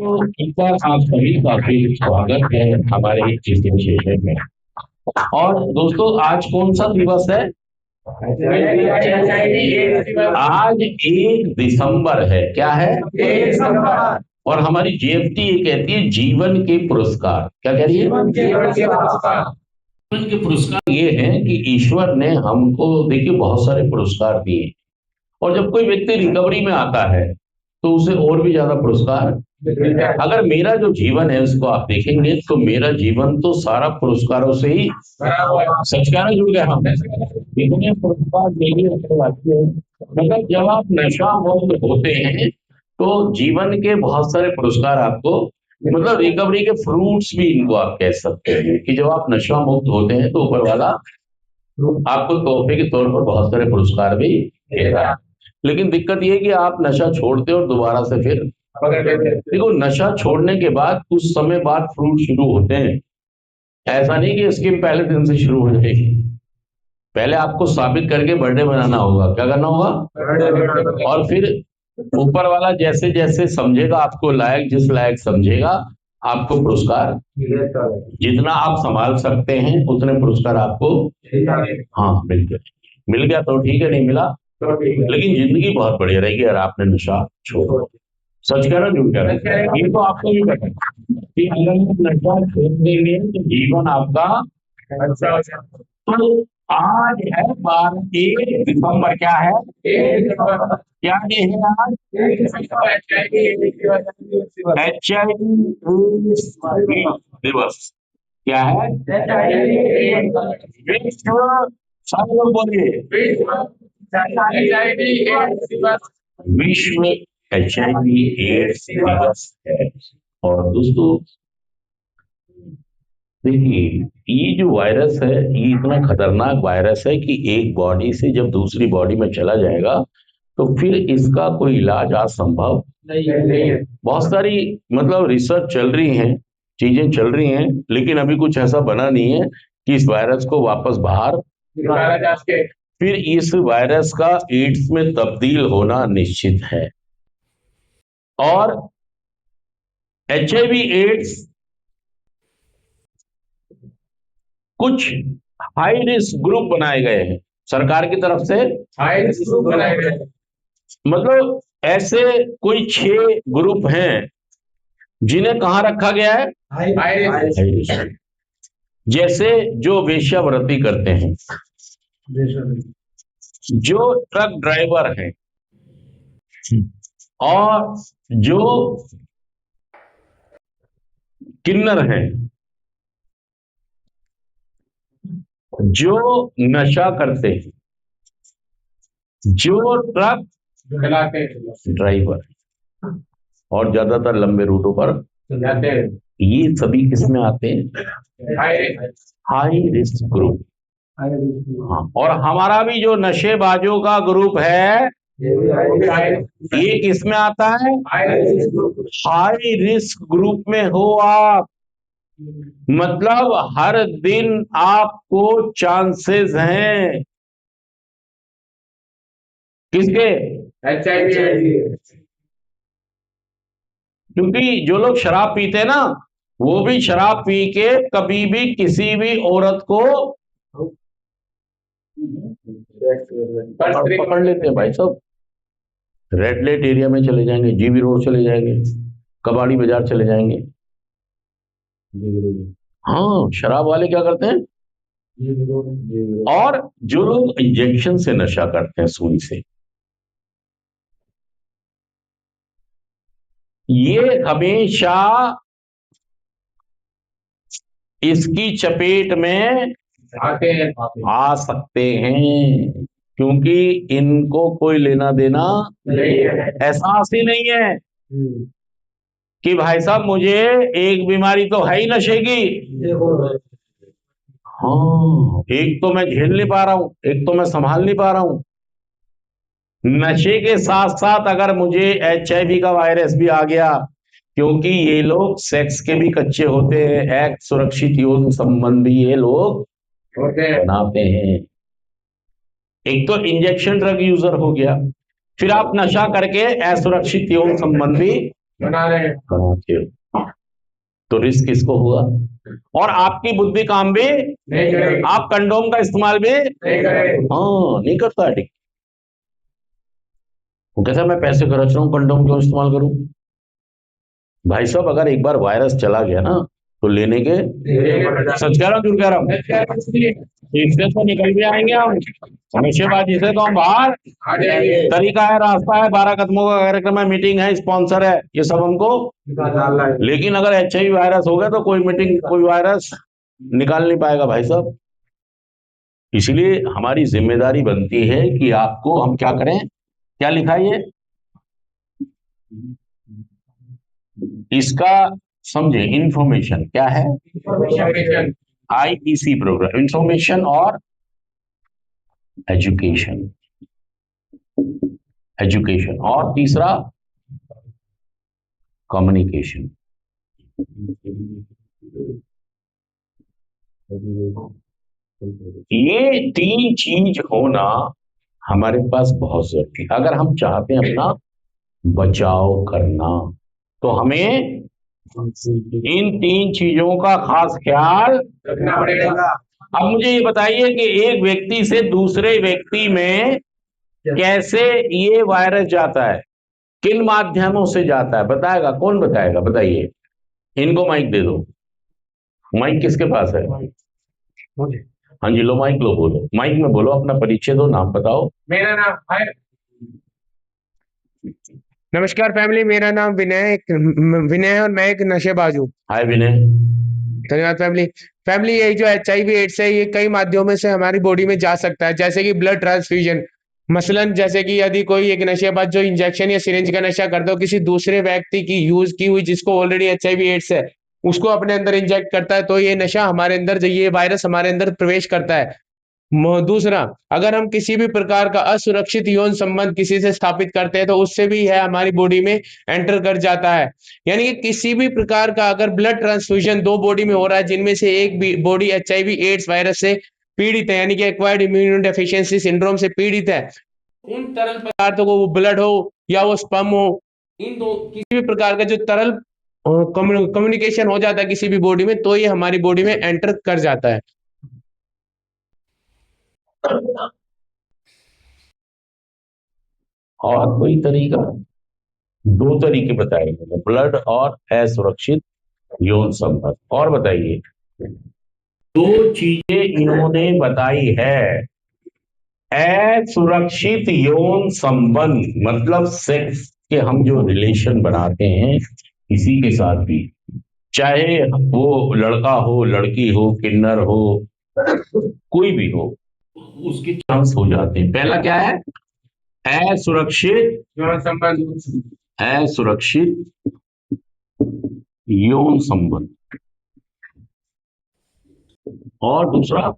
तो एक बार आप सभी का फिर स्वागत है हमारे इस सेशन में। और दोस्तों, आज कौन सा दिवस है? आज 1 दिसंबर है। क्या है? 1 दिसंबर। और हमारी जेएफटी ये कहती है जीवन के पुरस्कार। क्या कह रही है? जीवन के पुरस्कार ये है कि ईश्वर ने हमको, देखिए, बहुत सारे पुरस्कार दिए। और जब कोई व्यक्ति रिकवरी में आता है तो उसे और भी ज्यादा पुरस्कार। अगर मेरा जो जीवन है उसको आप देखेंगे तो मेरा जीवन तो सारा पुरस्कारों से ही सच कहना जुड़ गया। हम इतने पुरस्कार मेरी आती है। मतलब जब आप नशा मुक्त होते हैं तो जीवन के बहुत सारे पुरस्कार आपको, मतलब रिकवरी के फ्रूट्स भी इनको आप कह सकते हैं कि जब आप नशा मुक्त होते हैं तो ऊपर वाला आपको तोहफे के तौर पर बहुत सारे पुरस्कार भी दे रहा है। लेकिन दिक्कत ये है कि आप नशा छोड़ते हो और दोबारा से फिर देखो, नशा छोड़ने के बाद कुछ समय बाद फ्रूट शुरू होते हैं। ऐसा नहीं कि स्कीम पहले दिन से शुरू हो जाएगी। पहले आपको साबित करके बर्थडे बनाना होगा। क्या करना होगा? और फिर ऊपर वाला जैसे जैसे समझेगा आपको लायक, जिस लायक समझेगा, आपको पुरस्कार, जितना आप संभाल सकते हैं उतने पुरस्कार आपको, हाँ, मिल गया तो ठीक है, नहीं मिला लेकिन जिंदगी बहुत बढ़िया रहेगी अगर आपने नशा छोड़ा। सच कह रहा, झूठ कह रहा? ये तो आपको भी पता है कि अगर आप नशा छोड़ देंगे तो जीवन आपका अच्छा। तो आज है 1 दिसंबर। क्या है? 1 दिसंबर। क्या डे है आज? HIV दिवस। क्या है? विश्व, सब लोग बोलिए, विश्व HIV/AIDS दिवस है। और दोस्तों देखिए, ये जो वायरस है ये इतना खतरनाक वायरस है कि एक बॉडी से जब दूसरी बॉडी में चला जाएगा तो फिर इसका कोई इलाज आज संभव नहीं है। बहुत सारी, मतलब, रिसर्च चल रही है, चीजें चल रही हैं, लेकिन अभी कुछ ऐसा बना नहीं है कि इस वायरस को वापस बाहर निकाला जा सके। फिर इस वायरस का एड्स में तब्दील होना निश्चित है। और HIV/AIDS कुछ हाई रिस्क ग्रुप बनाए गए हैं सरकार की तरफ से। हाई रिस्क ग्रुप बनाए गए हैं, मतलब ऐसे कोई 6 ग्रुप हैं जिन्हें कहां रखा गया है? High risk. जैसे जो वेश्यावृत्ति करते हैं, जो ट्रक ड्राइवर हैं, और जो किन्नर हैं, जो नशा करते हैं, जो ट्रक ड्राइवर, और ज्यादातर लंबे रूटों पर जाते हैं, ये सभी किसमें आते हैं? High risk group. हाँ, और हमारा भी जो नशेबाजों का ग्रुप है ये किसमें आता है? हाई रिस्क ग्रुप में हो आप, मतलब हर दिन आपको चांसेस हैं किसके? HIV। क्योंकि जो लोग शराब पीते हैं ना, वो भी शराब पी के कभी भी किसी भी औरत को पकड़ लेते हैं भाई साहब। रेड लाइट एरिया में चले जाएंगे, जीबी रोड चले जाएंगे, कबाड़ी बाजार चले जाएंगे। हाँ, शराब वाले क्या करते हैं? और जो लोग इंजेक्शन से नशा करते हैं, सुई से, ये हमेशा इसकी चपेट में आ सकते हैं, क्योंकि इनको कोई लेना देना एहसास ही नहीं है कि भाई साहब मुझे एक बीमारी तो है ही नशे की। हाँ, एक तो मैं झेल नहीं पा रहा हूं, एक तो मैं संभाल नहीं पा रहा हूं। नशे के साथ साथ अगर मुझे HIV का वायरस भी आ गया, क्योंकि ये लोग सेक्स के भी कच्चे होते हैं, एक्ट सुरक्षित यौन संबंधी ये लोग बनाते हैं। एक तो इंजेक्शन ड्रग यूजर हो गया, फिर आप नशा करके असुरक्षित यौन संबंधी बनाते हो, तो रिस्क किसको हुआ? और आपकी बुद्धि काम भी नहीं करेगी, आप कंडोम का इस्तेमाल भी नहीं करेंगे। हाँ, नहीं करता है। वो कहता है मैं पैसे खर्च रहा हूं, कंडोम क्यों इस्तेमाल करूं? भाई साहब, अगर एक बार वायरस चला गया ना, तो लेने के, सच कह रहा हूँ, झूठ कह रहा हूँ, इससे तो निकल भी आएंगे हम, नशेबाजी से तो हम बाहर। तरीका है, रास्ता है, 12 कदमों का कार्यक्रम है, मीटिंग है, स्पॉन्सर है, ये सब हमको। लेकिन अगर HIV वायरस हो गया तो कोई मीटिंग, कोई वायरस निकाल नहीं पाएगा भाई साहब। इसलिए हमारी जिम्मेदारी बनती है कि आपको हम क्या करें। क्या लिखा है ये, इसका समझे, इंफॉर्मेशन क्या है? IEC प्रोग्राम, इंफॉर्मेशन और एजुकेशन, एजुकेशन, और तीसरा कम्युनिकेशन। ये 3 चीज होना हमारे पास बहुत जरूरी है। अगर हम चाहते हैं अपना बचाव करना, तो हमें इन 3 चीजों का खास ख्याल रखना पड़ेगा। अब मुझे ये बताइए कि एक व्यक्ति से दूसरे व्यक्ति में कैसे ये वायरस जाता है, किन माध्यमों से जाता है, बताएगा कौन? बताएगा, बताइए। इनको माइक दे दो। माइक किसके पास है? हाँ जी, लो माइक, लो, बोलो माइक में, बोलो, अपना परिचय दो, नाम बताओ। मेरा नाम है, नमस्कार फैमिली, मेरा नाम विनय है और मैं एक नशेबाज हूँ। हाय विनय। धन्यवाद फैमिली। फैमिली, ये जो HIV एड्स है, ये कई माध्यमों से हमारी बॉडी में जा सकता है, जैसे कि ब्लड ट्रांसफ्यूजन। मसलन जैसे कि यदि कोई एक नशेबाज जो इंजेक्शन या सिरिंज का नशा करता हो, किसी दूसरे व्यक्ति की यूज की हुई जिसको ऑलरेडी HIV एड्स है, उसको अपने अंदर इंजेक्ट करता है, तो ये नशा हमारे अंदर, ये वायरस हमारे अंदर प्रवेश करता है। दूसरा, अगर हम किसी भी प्रकार का असुरक्षित यौन संबंध किसी से स्थापित करते हैं, तो उससे भी है हमारी बॉडी में एंटर कर जाता है। यानी कि किसी भी प्रकार का अगर ब्लड ट्रांसफ्यूजन 2 बॉडी में हो रहा है, जिनमें से एक भी बॉडी HIV एड्स वायरस से पीड़ित है, यानी कि एक्वायर्ड इम्यूनो डेफिशिएंसी सिंड्रोम से पीड़ित है, उन तरल पदार्थों को, वो ब्लड हो या वो स्पर्म हो, इन दो किसी भी प्रकार का जो तरल कम्युनिकेशन हो जाता है किसी भी बॉडी में, तो ये हमारी बॉडी में एंटर कर जाता है। और कोई तरीका? 2 तरीके बताए मैंने, ब्लड और असुरक्षित यौन संबंध। और बताइए, 2 चीजें इन्होंने बताई है। असुरक्षित यौन संबंध मतलब सेक्स के, हम जो रिलेशन बनाते हैं किसी के साथ भी, चाहे वो लड़का हो, लड़की हो, किन्नर हो, कोई भी हो, उसके चांस हो जाते हैं। पहला क्या है? असुरक्षित यौन संबंध। असुरक्षित यौन संबंध। और दूसरा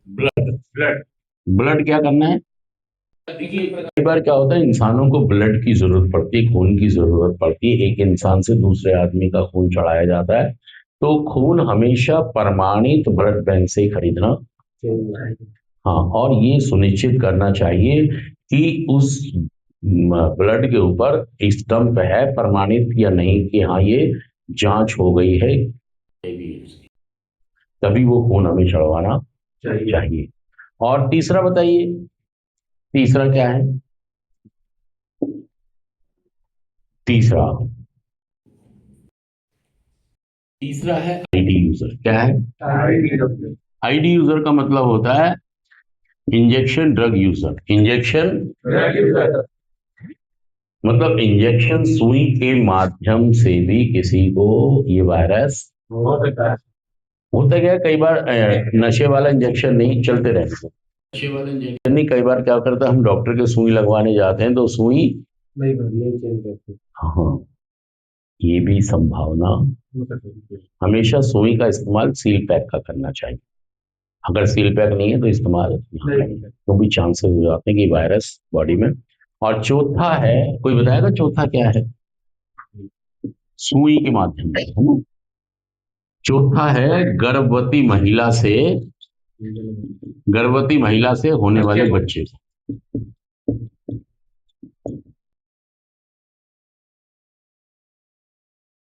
ब्लड। ब्लड। ब्लड क्या करना है? देखिए, कई बार क्या होता है, इंसानों को ब्लड की जरूरत पड़ती है, खून की जरूरत पड़ती है, एक इंसान से दूसरे आदमी का खून चढ़ाया जाता है, तो खून हमेशा प्रमाणित ब्लड बैंक से ही खरीदना। हाँ, और ये सुनिश्चित करना चाहिए कि उस ब्लड के ऊपर स्टंप है प्रमाणित या नहीं, कि हाँ ये जांच हो गई है, तभी वो खून हमें चढ़वाना चाहिए। और तीसरा बताइए, तीसरा क्या है? तीसरा तीसरा है ID यूजर। क्या है? ID यूजर का मतलब होता है इंजेक्शन ड्रग यूजर। इंजेक्शन मतलब इंजेक्शन, सुई के माध्यम से भी किसी को ये वायरस होता क्या है। कई बार नशे वाला इंजेक्शन नहीं, चलते रहते हैं, नशे वाला इंजेक्शन नहीं, कई बार क्या करता है, हम डॉक्टर के सुई लगवाने जाते हैं तो सुई नहीं। हाँ, ये भी संभावना। हमेशा सुई का इस्तेमाल सील पैक का करना चाहिए। अगर सील पैक नहीं है तो इस्तेमाल ना करें, क्योंकि चांसेस हो जाते हैं कि वायरस बॉडी में। और चौथा है, कोई बताएगा चौथा क्या है? सुई के माध्यम से, है ना। चौथा है गर्भवती महिला से होने वाले बच्चे।